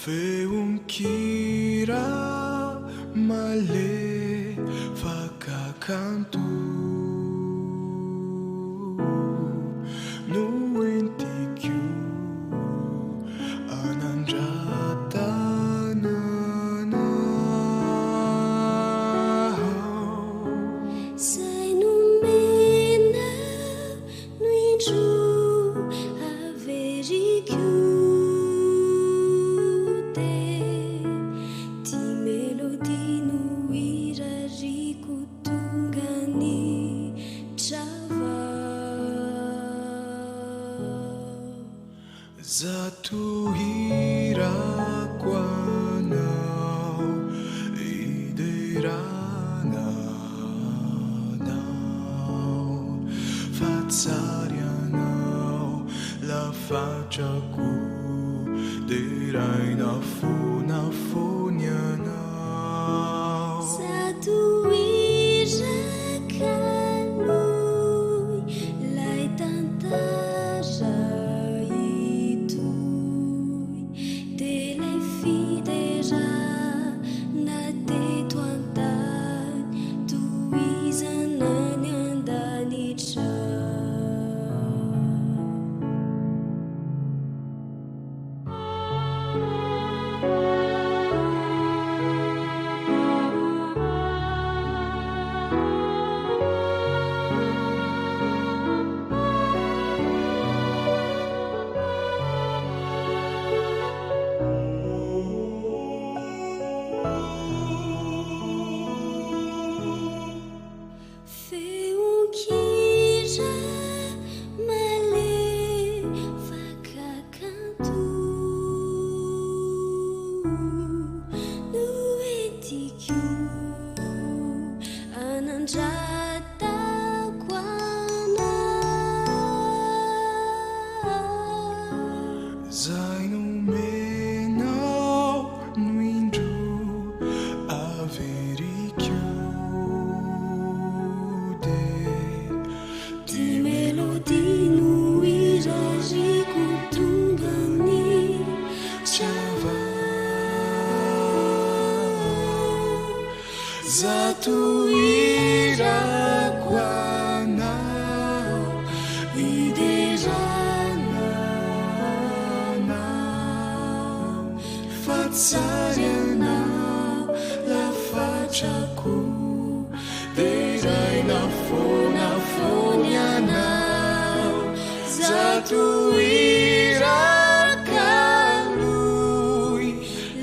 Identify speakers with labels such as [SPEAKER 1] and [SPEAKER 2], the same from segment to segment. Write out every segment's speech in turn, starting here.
[SPEAKER 1] Feonkira malefa canto no entikyo anandratanana
[SPEAKER 2] Sai no mena no indro averikyo
[SPEAKER 1] Zatuhira kwanao iderana nao Fatsarianao la faccia cu derai na fonianao
[SPEAKER 2] Zatuhira kanui lai tantara
[SPEAKER 1] Zai no menao no indro averikyo
[SPEAKER 2] Ti melodi no irariko tongany
[SPEAKER 1] Chava Zatuhira kwanao iderana Fatsarianao la faccia cu derai na fonianao Zatuhira kanui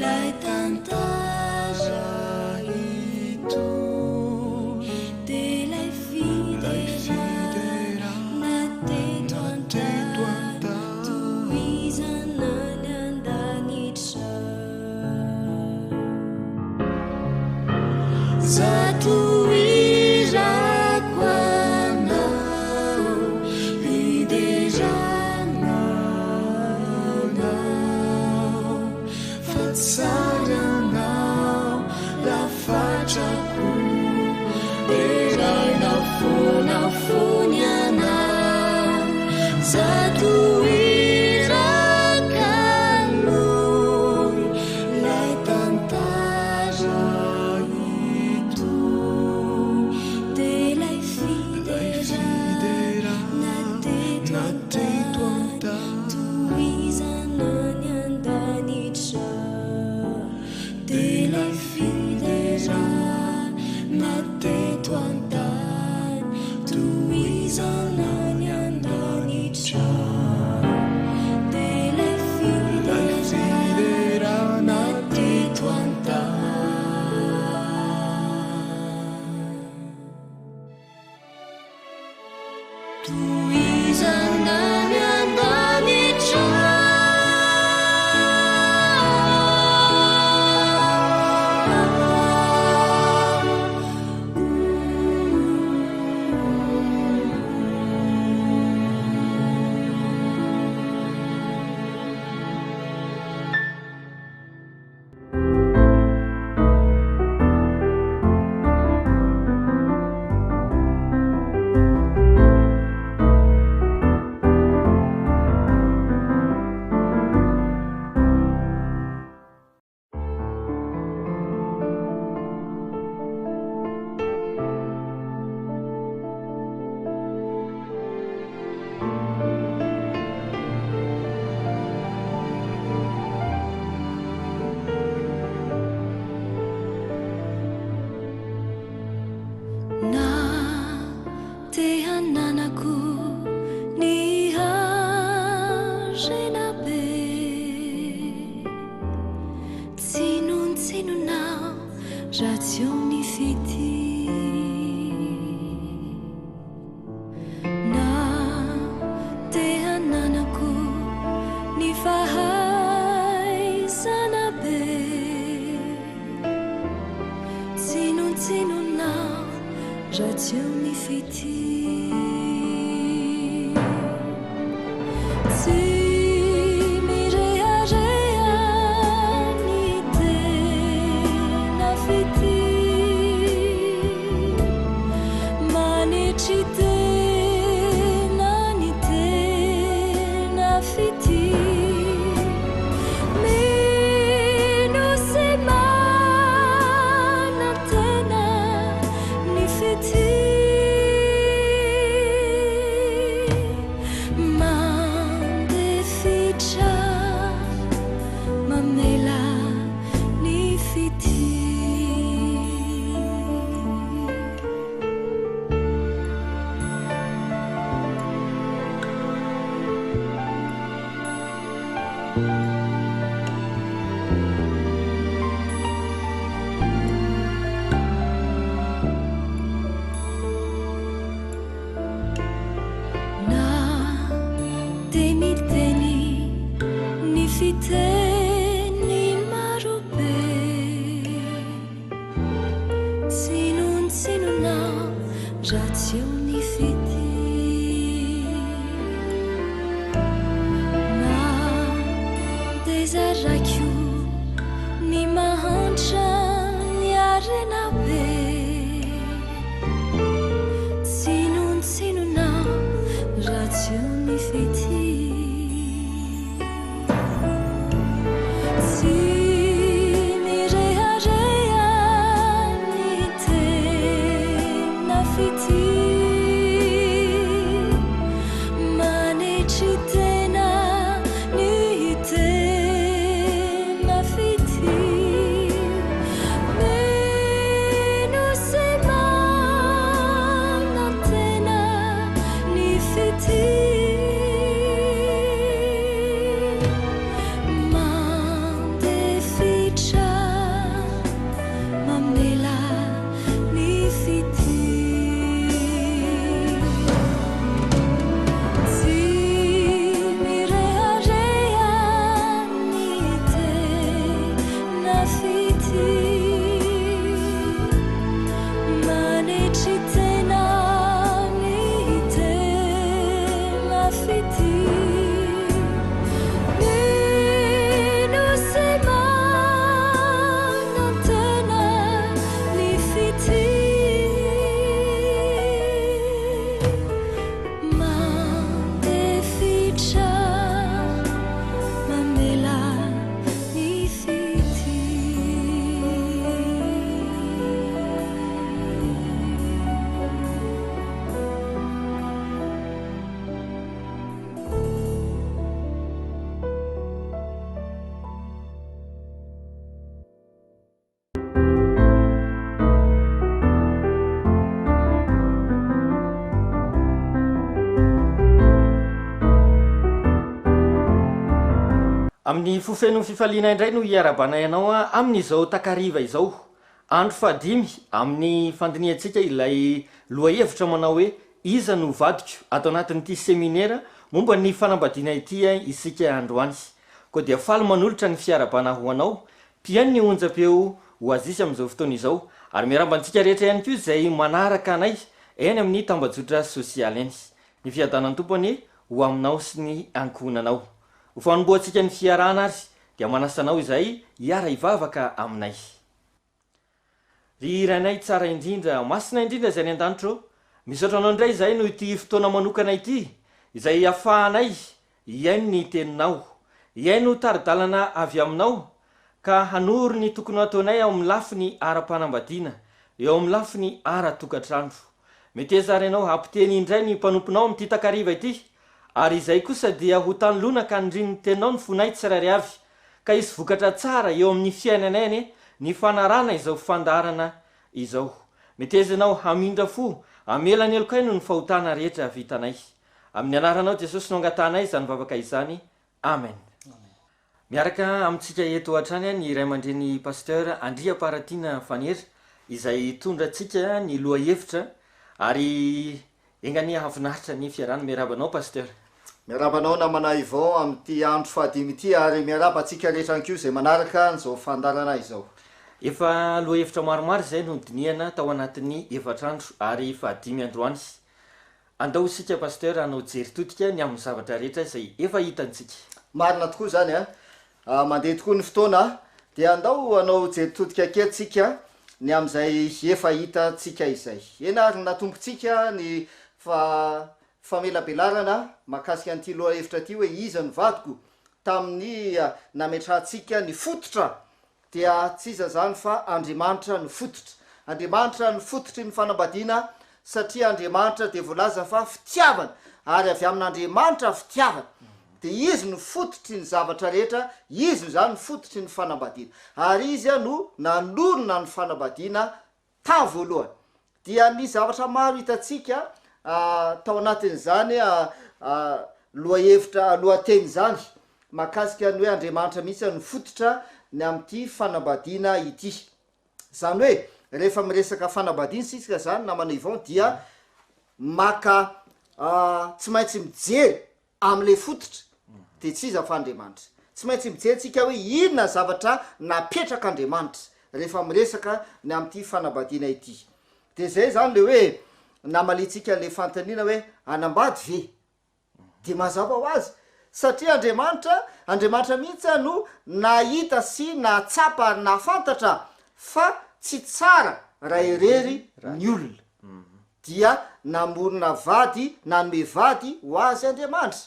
[SPEAKER 1] lai tantara itu
[SPEAKER 2] Delai fidera na teto anta tuizanany andanitra
[SPEAKER 1] Zatuhira kwanao iderana Fatsarianao la faccia cu derai na fonianao Zatuhira kanui lai tantara
[SPEAKER 2] Delai fidera na teto anta tuizanany andanitra fahaizana be tsinotsinonao raha tsy eo ny fity tsy mirehareha ny tena fity manetry tena ny tena fity mino se mana tena ny fity mandefitra mamela ny fity na temiteny ny fiteny marobe tsinontsononao raha tsy eo ny fity na dezarako ny mahantra ny arena be tsinontsononao raha tsy eo ny fity tsy mirehareha ny tena fity manetry tena ny tena fity mino se mana tena ny fity mandefitra mamela ny fity tsy mirehareha ny tena fity manetry tena ny tena fity mino se mana tena ny fity mandefitra mamela ny fity
[SPEAKER 3] amin'ny fofenony fifaliana indray no hiarabana ianao amin'izao takariva izao andro fahadimy amin'ny fandiniantsika ilay lohahevitra manao hoe iza no vadiko ato anatin'ity seminaira momba ny fanambadiana ity isika androany koa dia faly manolotra ny fiarabana ho anao piany ny onjam-peo ho azisy amin'izao fotoana izao ary miarabantsika rehetra ihany koa izay manaraka anay eny amin'ny tambajotra sosialy eny ny fiadanany tompony ho aminao sy ny ankonanao ho fanomboantsika ny fiarana ary dia manasanao izay hiara ivavaka aminay ry iranay tsara indrindra masina indrindra izay ny an-danitro misaotra anao indray izay no ity fotoana manokana ity izay afahanay iaino ny teninao iaino taridalana avy aminao ka hanoro ny tokony ataonay ao amin'ny lafiny ara-panambadiana eo amin'ny lafiny ara-tokatrano mety ezary ianao ampiteny indray ny mpanomponao amin'ity takariva ity ary izay kosa dia ho tanolona ka nindriny tenao ny fonay tsirairy avy ka isy vokatra tsara eo amin'ny fiainanay ny fanarana izao fandarana izao mety ezanao hamindra fo amelany elokaino ny fahotana rehetra vitanay amin'ny anaranao Jesosy no angatanay izany vavaka izany amen miaraka amintsika eto hatrany ny iray aman-dreny pasteur Andria Paratina Fanery izay tondratsika ny loha hevitra ary engany havinaritra ny fiarana miarabanao pasteur
[SPEAKER 4] miarabanao namana Yvon am'ty andro fahadimy ity ary miaraba atsika rehetra anko zay manaraka n'izao fandarana izao.
[SPEAKER 3] Efa loha hevitra maromaro zay no diniana tao anatin'ny efatrandro ary fahadimy androany. Andao sika pasteur anao jery totika ny amin'ny zavatra rehetra zay efa hitantsika.
[SPEAKER 4] Marina tokoa zany mandeha tokoa ny fotoana dia andao anao jery totika kelintsika ny am'izay efa hitatsika izay. Ena ary natombotsika ny famelabelarana mahakasika an'ity loha hevitra ty hoe iza ny vadiko tamin'ny nametrahantsika ny fototra dia tsy iza zany fa Andriamanitra ny fototra. Andriamanitra ny fototry ny fanambadiana satria Andriamanitra dia voalaza fa fitiavana ary avy amin'Andriamanitra fitiavana dia izy no fototry ny zavatra rehetra, izy zany fototry ny fanambadiana ary izy no nanorona ny fanambadiana ta voalohany. Dia ny zavatra maro hitatsika tao anatin'izany lohahevitra lohateny zany mahakasika ny hoe Andriamanitra mihitsy ny fototra ny am'ty fanambadiana ity. Zany hoe rehefa miresaka fanambadiana sika zany namana Yvon dia maka tsy maintsy mijery am'le fototra de tsy iza fa Andriamanitra. Tsy maintsy mijery tsika hoe inona zavatra napetraka Andriamanitra rehefa miresaka ny am'ty fanambadiana ity. De zay zany le hoe namalitsika le fantaniana hoe anambady ve de mazava ho azy satria Andriamanitra mihitsy no nahita sy nahatsapa nahafantatra fa tsy tsara raha irery ny olona dia namorona vady nanome vady ho azy Andriamanitra.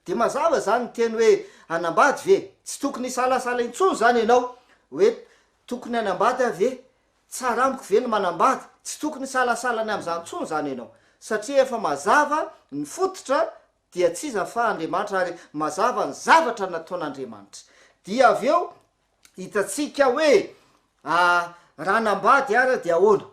[SPEAKER 4] De mazava zany ny teny hoe anambady ve tsy tokony salasala intsony zany ianao hoe tokony anambady ve tsara amiko ve ny manambady, tsy tokony salasalany am'izany tsony zany ianao satria efa mazava ny fototra dia tsy iza fa Andriamanitra ary mazava ny zavatra nataon'Andriamanitra. Dia avy eo hitatsika hoe raha nambady ara dia ahoana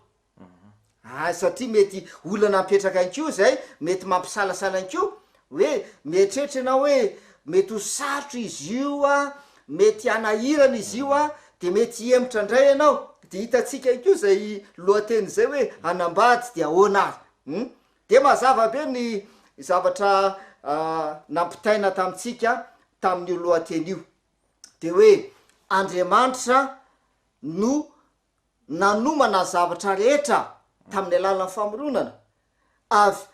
[SPEAKER 4] satria mety olana mipetraka anko zay mety mampisalasala anko hoe mieritreritra ianao hoe mety ho sarotra izy io mety anahirana izy io de mety hiemotra indray ianao. De hitatsika anko zay lohateny zay hoe anambady de ahoana ary de mazava be ny zavatra nampitaina tamitsika tamin'io lohateny io de hoe Andriamanitra no nanomana zavatra rehetra tamin'ny alalan'ny famoronana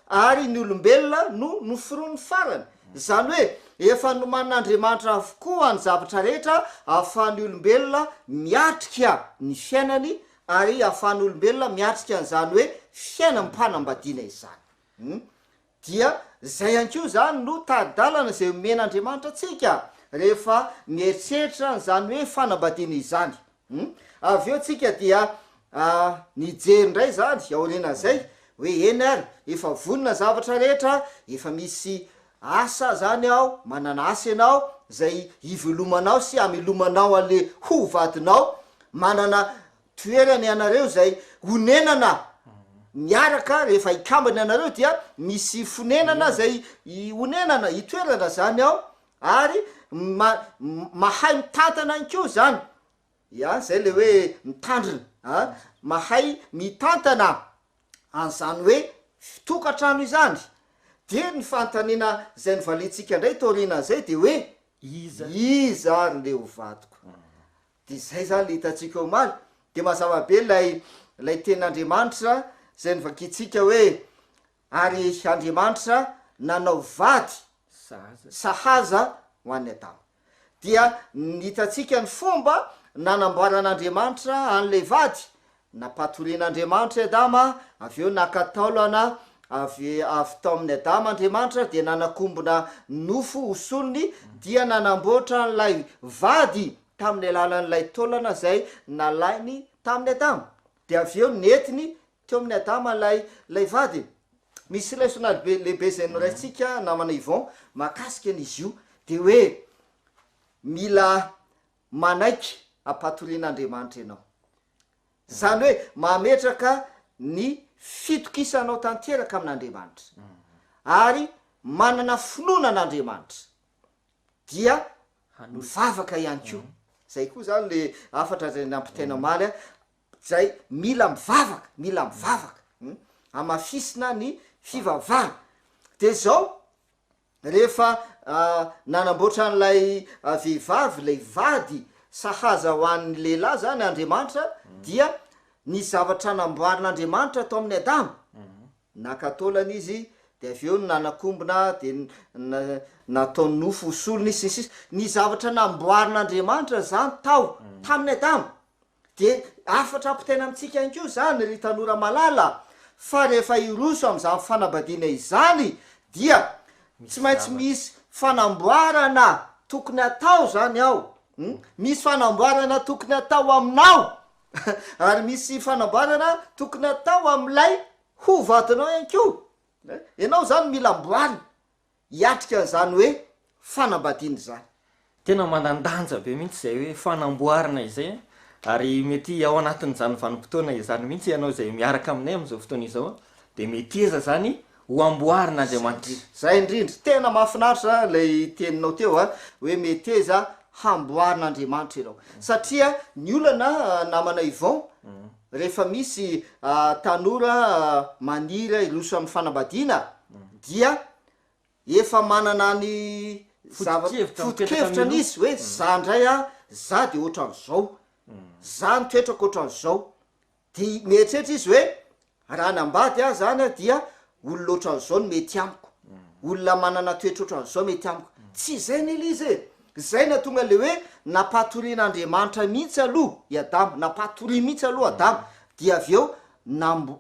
[SPEAKER 4] ary ny olombelona no noforoany farany. Zany hoe efa noman'Andriamanitra avokoa ny zavatra rehetra ahafahan'ny olombelona miatrika ny fiainany ary ahafahan'ny olombelona miatrika an'izany hoe fiainam-panambadiana izany. Dia zay anko zany no tadalana zay omen'Andriamanitra atsika rehefa mieritreritra n'izany hoe fanambadiana izany. Avy eo tsika dia nijery indray zany aorena zay hoe eny ary efa vonona zavatra rehetra, efa misy asa zany ao, manana asa ianao zay ivelomanao sy amelomanao an'le ho vadinao, manana toerany ianareo zay honenana miaraka rehefa ikambany ianareo dia misy fonenana zay honenana itoerana zany ao ary mahay mitantana anko zany zay le hoe mitandrina mahay mitantana an'izany hoe fitokatrano izany. De ny fantaniana zay nyvalitsika indray taorina zay de hoe iza ary le ho vadiko. De zay zany le hitatsika ho maly. De mazava be lay ten'Andriamanitra zay nyvakitsika hoe ary Andriamanitra nanao vady sahaza ho an'ny Adama. Dia hitatsika ny fomba nanamboaran'Andriamanitra an'le vady, nampatorin'Andriamanitra Adama, avy eo nakataolana avy tao amin'ny Adama Andriamanitra de nanakombona nofo hosolony dia nanamboatra n'lay vady tamin'ny alalan'lay taolana zay nalainy tamin'ny Adama. De avy eo netiny teo amin'ny Adama lay vady. Misy lesona lehibe zay noraitsika namana Yvon mahakasika an'izy io de hoe mila manaiky ampatorian'Andriamanitra ianao. Zany hoe mametraka ny fitokisanao tanteraka amin'Andriamanitra ary manana finoanan'Andriamanitra dia mivavaka ihany ko. Zay koa zany le afatra zay nampitaina maly zay mila mivavaka amafisina ny fivavahana. De zao rehefa nanamboatra n'lay vehivavy lay vady sahaza ho an'ny lehilahy zany Andriamanitra dia ny zavatra namboarin'Andriamanitra atao amin'ny Adama nakatolana izy de avy eo nanakombona de natao nofo solony sisy ny zavatra namboarin'Andriamanitra zany tao tamin'ny Adama de afatra ampitaina amitsika ihany koa zany ry tanora malala fa rehefa iroso am'izany fanambadiana izany dia tsy maintsy misy fanamboarana tokony atao zany ao misy fanamboarana tokony atao aminao ary misy fanamboarana tokony atao am'lay ho vadinao ihany koa ianao zany mila amboarina hiatrika an'izany hoe fanambadiana zany
[SPEAKER 3] tena manandanja be mihitsy zay hoe fanamboarana izay ary mety ao anatin'izany vanim-potoana izany mihitsy ianao zay miaraka aminay am'izao fotoana izao de mety eza zany ho amboarina Andriamanitra
[SPEAKER 4] zay indrindra tena mahafinaritra lay teninao teo hoe mety eza hamboarin'Andriamanitra ianao satria ny olana namana Ivon rehefa misy tanora maniry iloso amin'ny fanambadiana dia efa manana ny foto-kevitra n'izy hoe za ndray za de ohatran'izao za nitoetrako ohatran'izao de mieritreritra izy hoe raha nambady zany dia olona ohatran'izao no mety amiko olona manana toetra ohatran'izao mety amiko tsy zay ny le izy zay na tonga le hoe napatorian'Andriamanitra mihitsy aloha i Adama napatori mihitsy aloha Adama dia avy eo